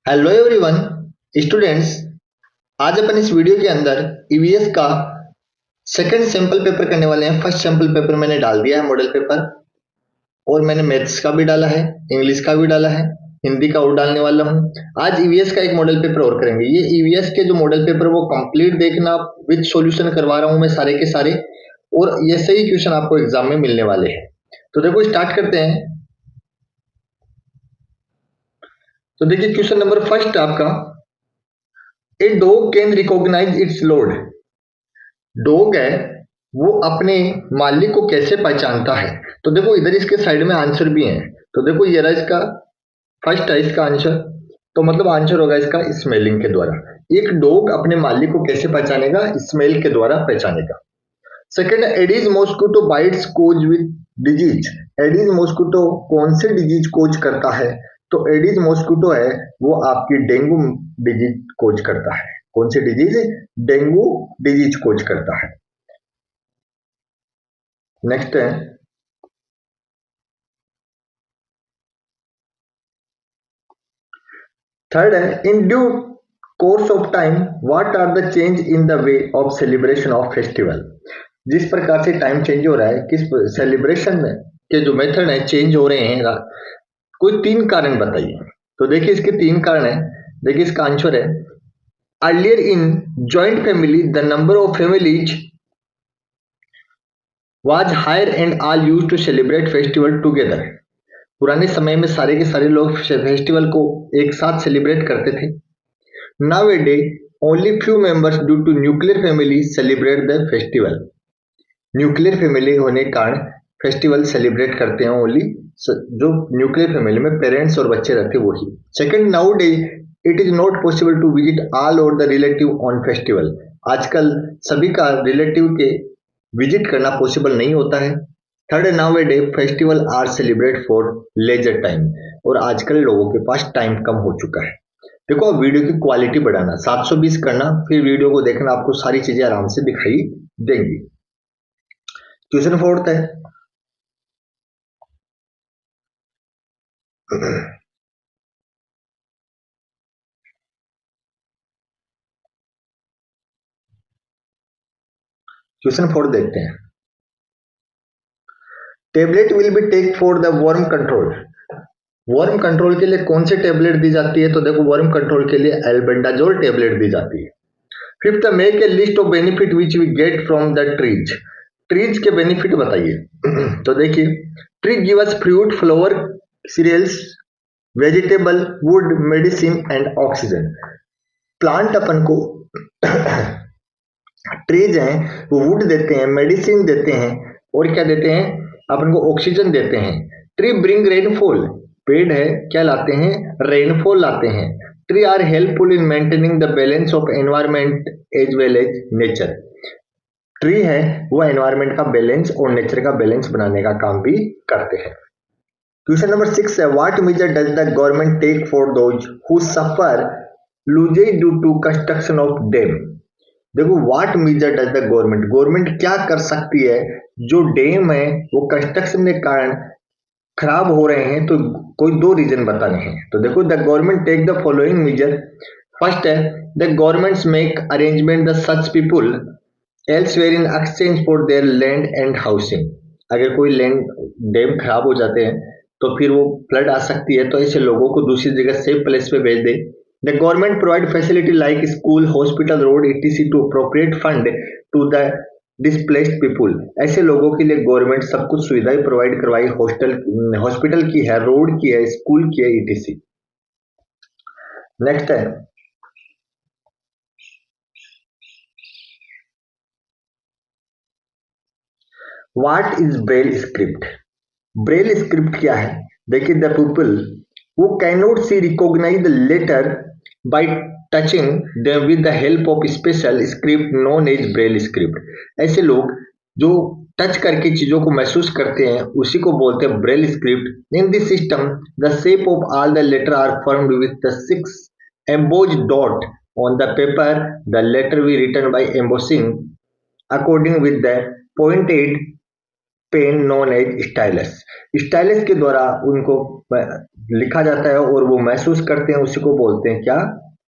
Hello everyone students. आज अपन इस video के अंदर ईवीएस का सेकंड सैंपल पेपर करने वाले हैं। फर्स्ट सैंपल पेपर मैंने डाल दिया है मॉडल पेपर, और मैंने मैथ्स का भी डाला है, इंग्लिश का भी डाला है, हिंदी का और डालने वाला हूँ। आज ईवीएस का एक मॉडल पेपर और करेंगे। ये ईवीएस के जो मॉडल पेपर वो कंप्लीट देखना, विद सॉल्यूशन करवा रहा हूँ मैं सारे के सारे, और ये सही क्वेश्चन आपको एग्जाम में मिलने वाले हैं। तो देखो स्टार्ट करते हैं। तो देखिए क्वेश्चन नंबर फर्स्ट आपका, a dog can recognise its load. Dog है वो अपने मालिक को कैसे पहचानता है। तो देखो इधर इसके साइड में आंसर भी है। तो देखो ये रहा इसका फर्स्ट है इसका आंसर। तो मतलब आंसर होगा इसका स्मेलिंग के द्वारा। एक डॉग अपने मालिक को कैसे पहचानेगा? स्मेल के द्वारा पहचानेगा। Second, Aedes mosquito bites cause with disease. Aedes mosquito कौन से डिजीज कोज करता है? तो एडीज मॉस्किटो है वो आपकी डेंगू डिजीज कोज करता है। कौन सी डिजीज? डेंगू डिजीज कोज करता है। नेक्स्ट है, थर्ड है, in due course of time what are the change in the way of celebration of festival. जिस प्रकार से टाइम चेंज हो रहा है, किस सेलिब्रेशन में के जो मेथड है चेंज हो रहे हैं, कोई तीन कारण बताइए। तो देखिए इसके तीन कारण है। देखिए इसका आंसर है, earlier in joint family the number of families was higher and all used to celebrate festival together. पुराने समय में सारे के सारे लोग फेस्टिवल को एक साथ सेलिब्रेट करते थे। Nowadays, only few members due to nuclear family celebrate the festival. Nuclear family होने के कारण फेस्टिवल सेलिब्रेट करते हैं ओनली जो न्यूक्लियर फैमिली में पेरेंट्स और बच्चे रहते हैं वही। Second, now day it is not possible to visit all over the relative on festival. आजकल सभी का रिलेटिव के विजिट करना पॉसिबल नहीं होता है। Third, now day festival are celebrate for leisure time. और आजकल लोगों के पास टाइम कम हो चुका है। देखो अब वीडियो की क्वालिटी बढ़ाना, 720 करना, फिर वीडियो को देखना, आपको सारी चीजें आराम से दिखाई देंगी। क्वेश्चन फोर्थ है, क्वेश्चन फोर्थ देखते हैं। Tablet will be take for the worm control. Worm control के लिए कौन सी टेबलेट दी जाती है? तो देखो वर्म कंट्रोल के लिए एल्बेंडाजोल टेबलेट दी जाती है। Fifth, make a list of benefit which we get from the trees. Trees के बेनिफिट बताइए। तो देखिए, tree give us fruit, flower, cereals, vegetable, wood, medicine and oxygen. Plant अपन को ट्रीज हैं वो वुड देते हैं, मेडिसिन देते हैं, और क्या देते हैं? अपन को ऑक्सीजन देते हैं। ट्री ब्रिंग रेनफॉल, पेड़ है क्या लाते हैं? रेनफॉल लाते हैं। Tree are helpful in maintaining the balance of environment as well as nature. Tree है वो एनवायरमेंट का बैलेंस और नेचर का बैलेंस बनाने का काम भी करते हैं। क्वेश्चन नंबर 6 है, what measure does the government take for those who suffer losses due to construction of dam. देखो what measure does the government क्या कर सकती है जो डैम है वो कंस्ट्रक्शन के कारण खराब हो रहे हैं। तो कोई दो रीजन बताने हैं। तो देखो, the government take the following measure. First है, the governments make arrangement the such people elsewhere in exchange for their land and housing. अगर कोई लैंड डैम खराब हो जाते हैं तो फिर वो फ्लड आ सकती है, तो ऐसे लोगों को दूसरी जगह सेफ प्लेस पे भेज दे। The government provide facility like school, hospital, road etc to appropriate fund to the displaced people. ऐसे लोगों के लिए गवर्नमेंट सब कुछ सुविधाएं प्रोवाइड करवाई, हॉस्पिटल की है, रोड की है, स्कूल की है etc। नेक्स्ट है, what is Braille script. Braille script क्या है? देखिए, the people who can not see recognise the letter by touching them with the help of special script known as Braille script. ऐसे लोग जो touch करके चीजों को महसूस करते हैं उसी को बोलते हैं Braille script. In this system the shape of all the letter are formed with the 6 embossed dot on the paper. The letter we written by embossing according with the pointed pen known as stylus. Stylus के द्वारा उनको लिखा जाता है और वो महसूस करते हैं, उसी को बोलते हैं क्या,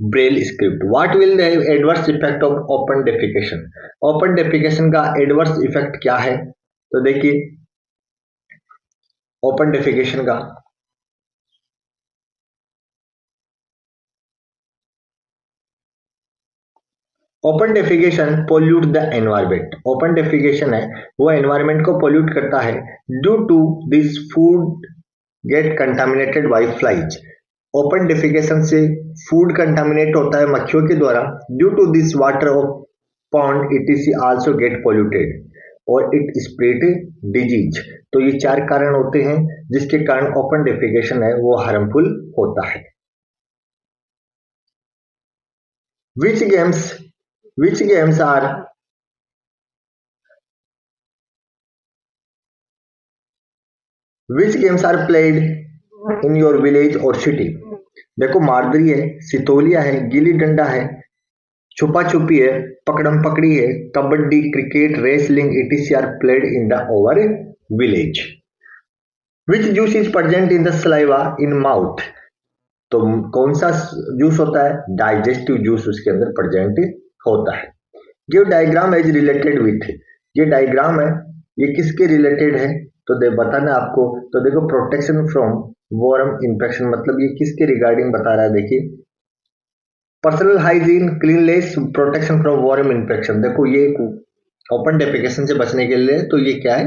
Braille script. What will the adverse effect of open defecation? Open defecation का एडवर्स इफेक्ट क्या है? तो देखिए ओपन डेफिकेशन का open defecation pollute the environment. Open defecation है वो एनवायरमेंट को पोल्यूट करता है। Due to this food get contaminated by flies. Open defecation से फूड कंटामिनेट होता है मक्खियों के द्वारा। Due to this water of pond it also get polluted और इट स्प्रेड डिजीज। तो ये 4 कारण होते हैं जिसके कारण ओपन डेफिकेशन है वो हार्मफुल होता है। Which games are played in your village or city? देखो मारदरी है, सितोलिया है, गिल्ली डंडा है, छुपा छुपी है, पकड़म पकड़ी है, kabaddi, cricket, wrestling etc are played in the our village. Which juice is present in the saliva in mouth? तो कौन सा जूस होता है? डाइजेस्टिव जूस उसके अंदर प्रेजेंट होता है। Give diagram age related with. ये डायग्राम है ये किसके रिलेटेड है? तो बताना आपको। तो देखो प्रोटेक्शन फ्रॉम वॉर्म इन्फेक्शन, मतलब ये किसके रिगार्डिंग बता रहा है? देखिए personal hygiene, cleanness, protection from worm infection. देखो ये ओपन डेफिकेशन से बचने के लिए, तो ये क्या है?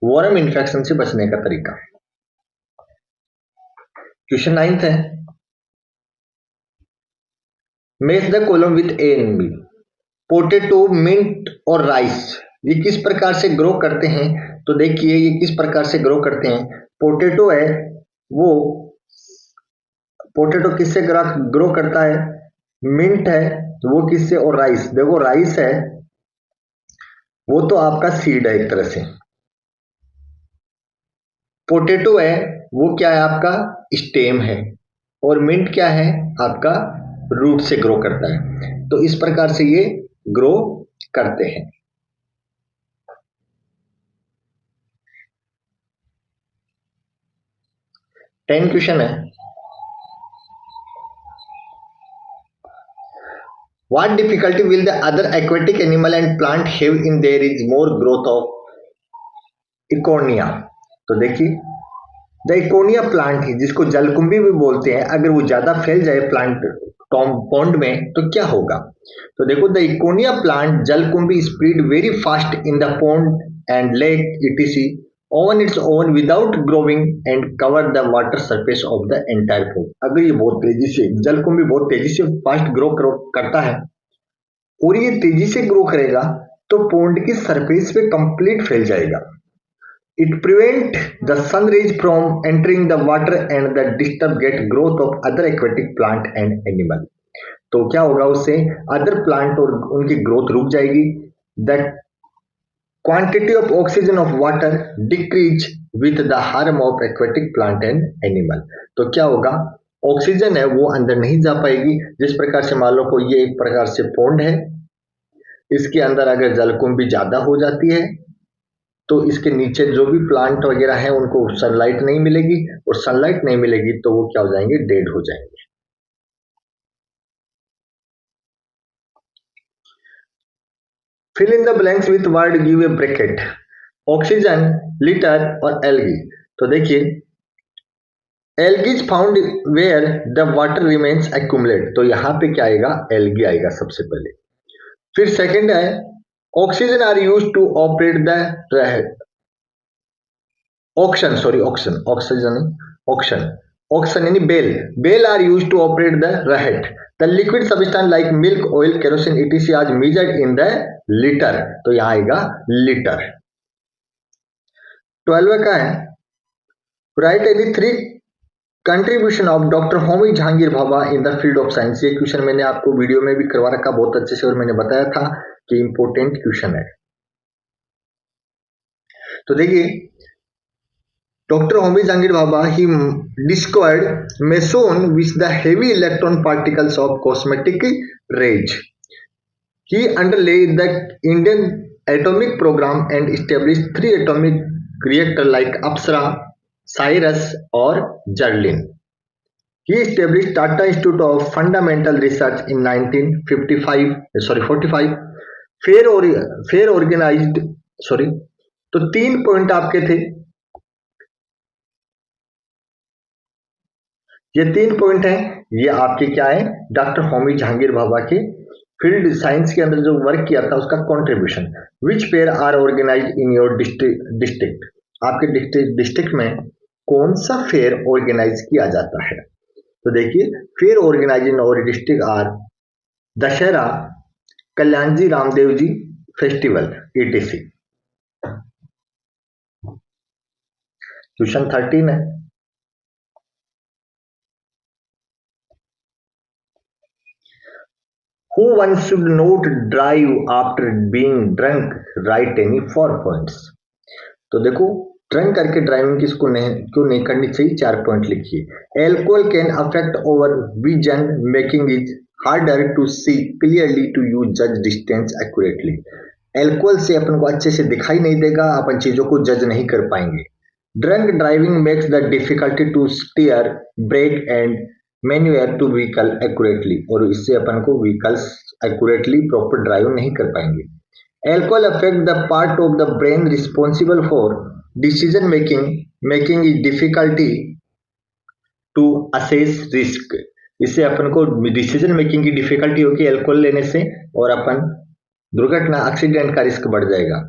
वॉर्म इन्फेक्शन से बचने का तरीका। क्वेश्चन 9th है, match the column with A and B. Potato, mint और राइस ये किस प्रकार से ग्रो करते हैं? तो देखिए ये किस प्रकार से ग्रो करते हैं। पोटैटो है वो, पोटैटो किससे ग्रो करता है? मिंट है वो किससे? और राइस, देखो राइस है वो तो आपका सीड है एक तरह से। पोटैटो है वो क्या है? आपका स्टेम है। और मिंट क्या है? आपका रूट से ग्रो करता है। तो इस प्रकार से ये ग्रो करते हैं। 10 क्वेश्चन है, what difficulty will the other aquatic animal and plant have in there is more growth of इकोनिया? तो देखिए द इकोनिया प्लांट है जिसको जलकुंभी भी बोलते हैं, अगर वो ज्यादा फैल जाए प्लांट पॉन्ड में तो क्या होगा? तो देखो द इकोनिया प्लांट जलकुंभी spread very fast in the pond and lake etc on its own without growing and cover the water surface of the entire pond। अगर ये बहुत तेजी से, जलकुंभी बहुत तेजी से फास्ट ग्रो करता है और ये तेजी से ग्रो करेगा तो पॉन्ड की सरफेस पे कंप्लीट फैल जाएगा। It prevent the sun rays from entering the water and the disturb get growth of other aquatic plant and animal। तो क्या होगा उससे? अदर प्लांट और उनकी ग्रोथ रुक जाएगी। That quantity of oxygen of water decrease with the harm of aquatic plant and animal। तो क्या होगा? ऑक्सीजन है वो अंदर नहीं जा पाएगी। जिस प्रकार से मान लो को ये एक प्रकार से पॉन्ड है, इसके अंदर अगर जलकुंभी ज्यादा हो जाती है तो इसके नीचे जो भी प्लांट वगैरह है उनको सनलाइट नहीं मिलेगी, और सनलाइट नहीं मिलेगी तो वो क्या हो जाएंगे? डेड हो जाएंगे। Fill in the blanks with word, give a bracket. Oxygen, litter और एल्गी। तो देखिए algae is found where the water remains accumulate. तो यहाँ पे क्या आएगा? एल्गी आएगा सबसे पहले। फिर सेकंड है oxygen are used to operate the oxen, sorry oxen, oxen यानी बेल are used to operate the रहेट। The liquid substance like milk, oil, kerosene etc आज मेजर्ड इन द लीटर। तो यहां आएगा लीटर। 12 का है write any 3 contribution of doctor Homi Jehangir Bhabha in the field of science. ये क्वेश्चन मैंने आपको वीडियो में भी करवा रखा बहुत अच्छे से और मैंने बताया था कि इंपॉर्टेंट क्वेश्चन है। तो देखिए doctor Homi Jehangir Bhabha he discovered meson with the heavy electron particles of cosmetic rays। He underlay the Indian atomic program and established 3 atomic reactor like Apsara, Cirus और Zerlina. He established Tata Institute of Fundamental Research in 45. Fair organized, sorry, तो 3 point आपके थे. ये 3 point हैं, ये आपके क्या है, डॉक्टर होमी जहांगीर भाभा के फील्ड साइंस के अंदर जो वर्क किया था उसका contribution. Which fair are organised in your district, आपके डिस्ट्रिक्ट में कौन सा फेयर ऑर्गेनाइज किया जाता है. तो देखिए, फेयर ऑर्गेनाइज इन और district are Dussehra, Kalyanji Ramdev ji festival, etc. Question 13 है. Who one should not drive after being drunk, write any 4 points. तो देखो, ड्रंक करके ड्राइविंग किसको नहीं, क्यों नहीं करनी चाहिए, 4 पॉइंट लिखिए. Alcohol can affect over vision, making it harder to see clearly to use जज डिस्टेंस एक्यूरेटली. एल्कोहल से अपन को अच्छे से दिखाई नहीं देगा, अपन चीजों को जज नहीं कर पाएंगे. Drunk driving makes the difficulty to steer, brake and manoeuvre to vehicle accurately, और इससे अपन को व्हीकल्स एक्यूरेटली प्रॉपर ड्राइव नहीं कर पाएंगे. Alcohol affect the part of the brain responsible for decision making, making it difficulty to assess risk. इससे अपन को डिसीजन मेकिंग की डिफिकल्टी होगी एल्कोहल लेने से, और अपन दुर्घटना एक्सीडेंट का रिस्क बढ़ जाएगा.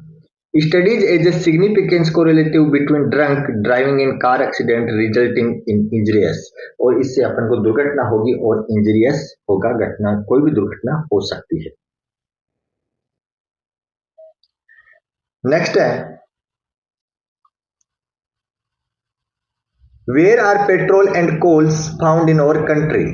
Studies as a significant correlative between drunk driving and car accident resulting in injurious, और इससे अपन को दुर्घटना होगी और इंजरियस होगा, घटना कोई भी दुर्घटना हो सकती है. नेक्स्ट है, where are petrol and coals found in our country.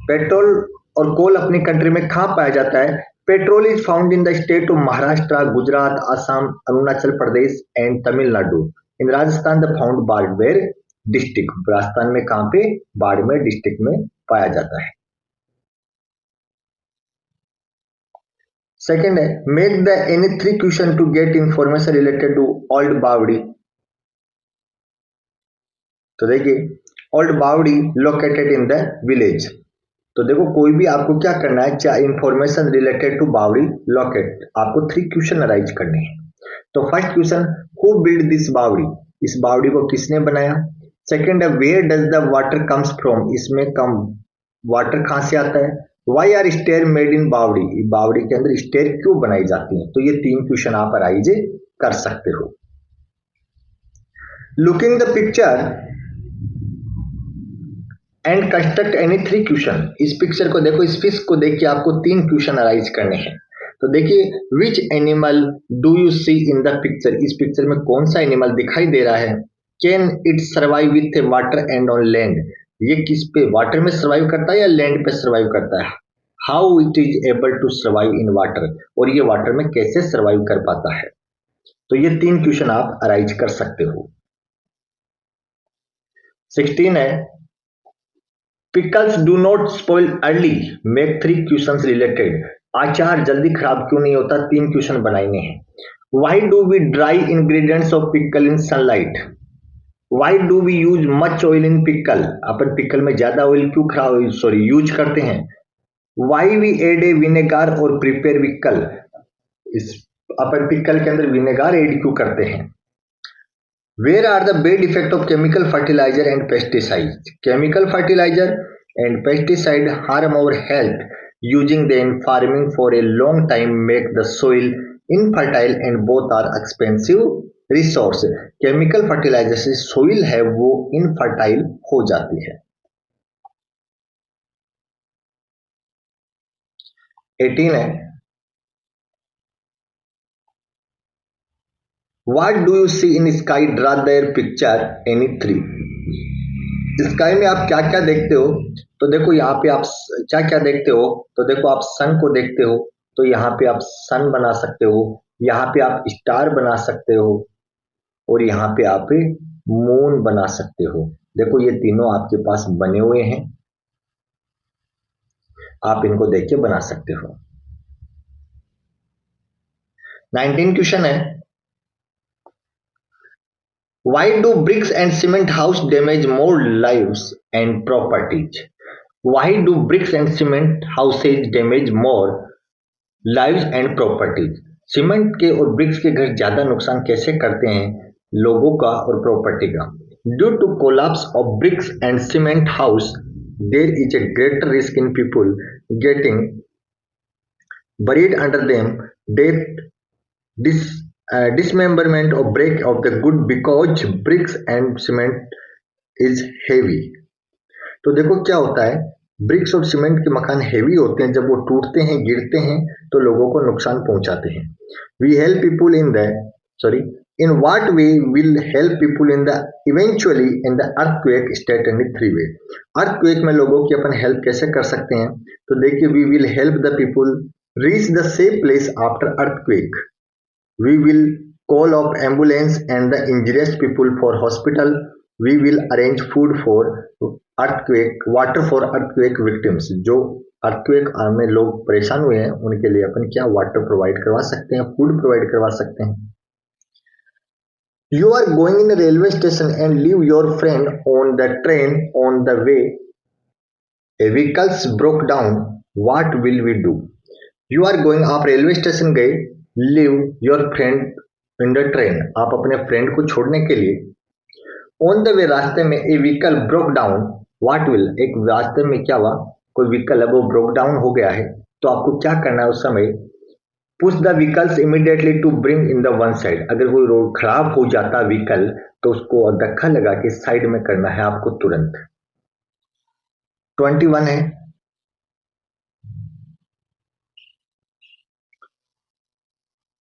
Petrol और कोल अपनी कंट्री में कहाँ पाया जाता है. Petrol is found in the state of Maharashtra, Gujarat, Assam, Arunachal Pradesh and Tamil Nadu. In Rajasthan the found Barmer district. Rajasthan में कहां पे, बाड़मेर डिस्ट्रिक्ट में पाया जाता है. सेकंड है, make the any 3 question to get information related to old bawdi. तो देखिए, ओल्ड बावड़ी लोकेटेड इन द विलेज. तो देखो, कोई भी आपको क्या करना है, चाहे information related to bawdi locate, आपको 3 क्वेश्चन अराइज करने हैं. तो first question, who build this bawdi, इस बावड़ी को किसने बनाया. सेकंड है, where does the water comes from, इसमें कम वाटर कहां से आता है. Why are stair made in bawdi, बावड़ी के अंदर स्टेयर क्यों बनाई जाती है. तो ये 3 क्वेश्चन आप अराइज कर सकते हो. Looking the picture and construct any 3 question. इस पिक्चर को देखो, इस फिश को देख के आपको 3 क्वेश्चन अराइज करने हैं. तो देखिए, which animal do you see in the picture, इस पिक्चर में कौन सा एनिमल दिखाई दे रहा है. Can it survive with water and on land, ये किस पे, वाटर में सर्वाइव करता है या लैंड पे सर्वाइव करता है. How it is able to survive in water, और ये वाटर में कैसे सर्वाइव कर पाता है. तो ये 3 क्वेश्चन आप अराइज कर सकते हो. 16 है, pickles do not spoil early, make 3 questions related. अचार जल्दी खराब क्यों नहीं होता, 3 क्वेश्चन बनाने हैं. Why do we dry ingredients of pickle in sunlight. Why do we use much oil in pickle, अपन पिकल में ज्यादा ऑयल क्यों यूज करते हैं. Why we add a vinegar और प्रिपेयर पिकल, इस अपन पिकल के अंदर विनेगार एड क्यों करते हैं. Where are the bad effect of chemical fertilizer and pesticides? Chemical fertilizer and pesticide harm our health. Using them in farming for a long time make the soil infertile and both are expensive resource. Chemical fertilizer से soil है वो infertile हो जाती है. 18 है, What do you see in sky? Draw their picture any 3. Sky में आप क्या क्या देखते हो. तो देखो, यहाँ पे आप क्या क्या देखते हो. तो देखो, आप सन को देखते हो, तो यहाँ पे आप सन बना सकते हो, यहाँ पे आप स्टार बना सकते हो, और यहाँ पे आप मून बना सकते हो. देखो, ये तीनों आपके पास बने हुए हैं, आप इनको देख के बना सकते हो. 19 क्वेश्चन है, Why do bricks and cement house damage more lives and properties? Why do bricks and cement houses damage more lives and properties? Cement के और ब्रिक्स के घर ज्यादा नुकसान कैसे करते हैं लोगों का और प्रॉपर्टी का? Due to collapse of bricks and cement house there is a greater risk in people getting buried under them, death, dismemberment or break of the good because bricks and cement is heavy. तो देखो क्या होता है, BRICS और cement के मकान heavy होते हैं, जब वो टूटते हैं गिरते हैं तो लोगों को नुकसान पहुंचाते हैं. We help people in the sorry in what way will help people in the eventually in the earthquake state and 3 way. Earthquake में लोगों की अपन हेल्प कैसे कर सकते हैं? तो देखिए, we will help the people reach the safe place after earthquake. We will call up ambulance and the injured people for hospital. We will arrange food for earthquake, water for earthquake victims. जो earthquake में लोग परेशान हुए हैं उनके लिए अपन क्या water provide करवा सकते हैं, फूड प्रोवाइड करवा सकते हैं. You are going in a railway station and leave your friend on the train. On the way, a vehicle broke down. What will we do? You are going, आप railway station गए, leave your friend in the train, आप अपने friend को छोड़ने के लिए. On the way, रास्ते में, a vehicle broke down. What will, एक रास्ते में क्या हुआ, कोई व्हीकल है वो ब्रोक डाउन हो गया है, तो आपको क्या करना है उस समय? Push the vehicles immediately to bring in the one side. अगर कोई रोड खराब हो जाता व्हीकल तो उसको धक्का लगा के साइड में करना है आपको तुरंत. 21 है,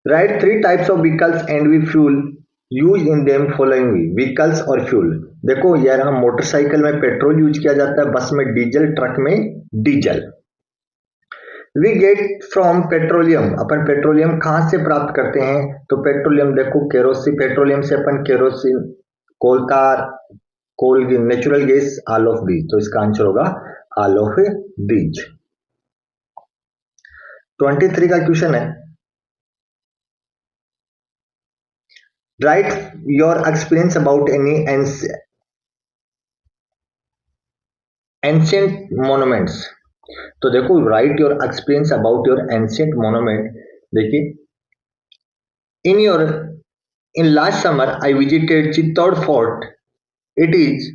write 3 types of vehicles and we fuel use in them following. Vehicles और फ्यूल. देखो यार, हम मोटरसाइकिल में पेट्रोल यूज किया जाता है, बस में डीजल, ट्रक में diesel. We get from petroleum. अपन पेट्रोलियम कहां से प्राप्त करते हैं? तो पेट्रोलियम देखो, केरोसिन, पेट्रोलियम से अपन kerosene, coal tar, coal, natural gas, all of these. तो इसका आंसर होगा ऑल ऑफ दीज. 23 का क्वेश्चन है, write your experience about any ancient monuments. तो देखो, write your experience about your ancient monument. देखिए, in last summer I visited Chittod Fort. It is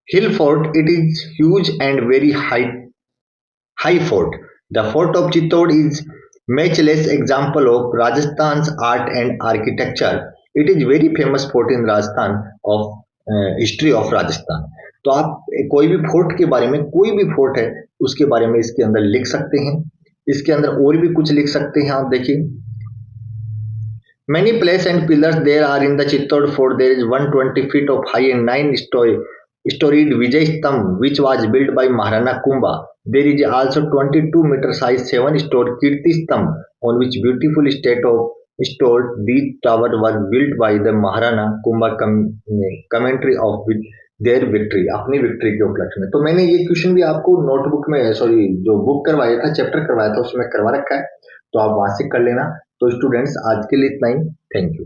hill fort. It is huge and very high fort. The fort of Chittod is matchless example of Rajasthan's art and architecture. It is very famous fort in Rajasthan of history of Rajasthan. तो आप कोई भी fort के बारे में, कोई भी fort है उसके बारे में इसके अंदर लिख सकते हैं. इसके अंदर और भी कुछ लिख सकते हैं. आप देखिए, many places and pillars there are in the Chittod fort. There is 120 feet of high and 9-storied Vijay Stamp which was built by Maharana Kumbha. There is also 22-meter size 7-story Kirti Stamp on which beautiful state of stored. These towers were built by the Maharana Kumbha commentary of their victory. अपनी victory के उपलक्ष्य में. तो मैंने ये question भी आपको notebook में, सॉरी, जो बुक करवाया था, चैप्टर करवाया था, उसमें करवा रखा है, तो आप वहां से कर लेना. तो स्टूडेंट्स, आज के लिए इतना ही. Thank you.